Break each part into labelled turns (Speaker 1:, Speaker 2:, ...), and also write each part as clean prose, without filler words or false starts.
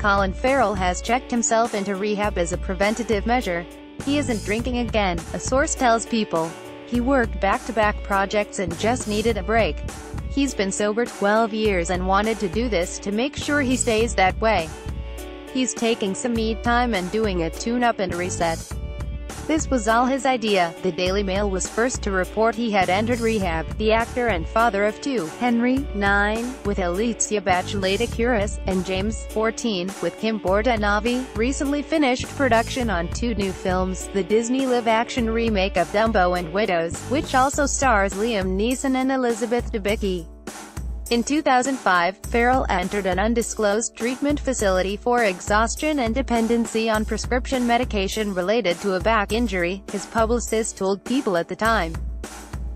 Speaker 1: Colin Farrell has checked himself into rehab as a preventative measure. He isn't drinking again, a source tells People. He worked back-to-back projects and just needed a break. He's been sober 12 years and wanted to do this to make sure he stays that way. He's taking some me time and doing a tune-up and reset. This was all his idea. The Daily Mail was first to report he had entered rehab. The actor and father of two, Henry, 9, with Alicia Bachelata Curis, and James, 14, with Kim Bordenave, recently finished production on two new films, the Disney live-action remake of Dumbo and Widows, which also stars Liam Neeson and Elizabeth Debicki. In 2005, Farrell entered an undisclosed treatment facility for exhaustion and dependency on prescription medication related to a back injury, his publicist told People at the time.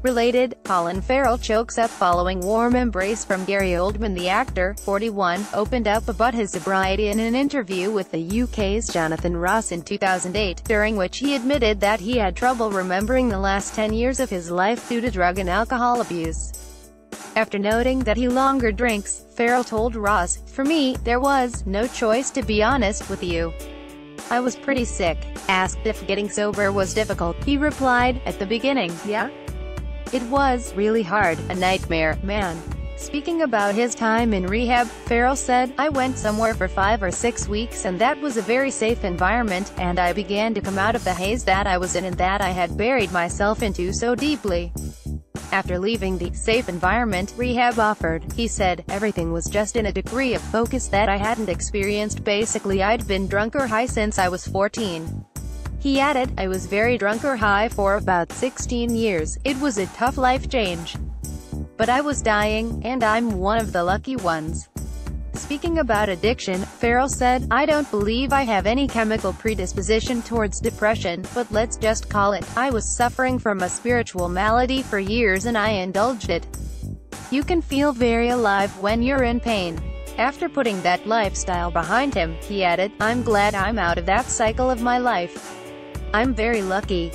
Speaker 1: Related, Colin Farrell chokes up following warm embrace from Gary Oldman. The actor, 41, opened up about his sobriety in an interview with the UK's Jonathan Ross in 2008, during which he admitted that he had trouble remembering the last 10 years of his life due to drug and alcohol abuse. After noting that he longer drinks, Farrell told Ross, "For me, there was no choice, to be honest with you. I was pretty sick." Asked if getting sober was difficult, he replied, "At the beginning, yeah. It was really hard, a nightmare, man." Speaking about his time in rehab, Farrell said, "I went somewhere for 5 or 6 weeks and that was a very safe environment, and I began to come out of the haze that I was in and that I had buried myself into so deeply." After leaving the safe environment rehab offered, he said, "Everything was just in a degree of focus that I hadn't experienced. Basically, I'd been drunk or high since I was 14. He added, "I was very drunk or high for about 16 years. It was a tough life change. But I was dying, and I'm one of the lucky ones." Speaking about addiction, Farrell said, "I don't believe I have any chemical predisposition towards depression, but let's just call it, I was suffering from a spiritual malady for years and I indulged it. You can feel very alive when you're in pain." After putting that lifestyle behind him, he added, "I'm glad I'm out of that cycle of my life. I'm very lucky."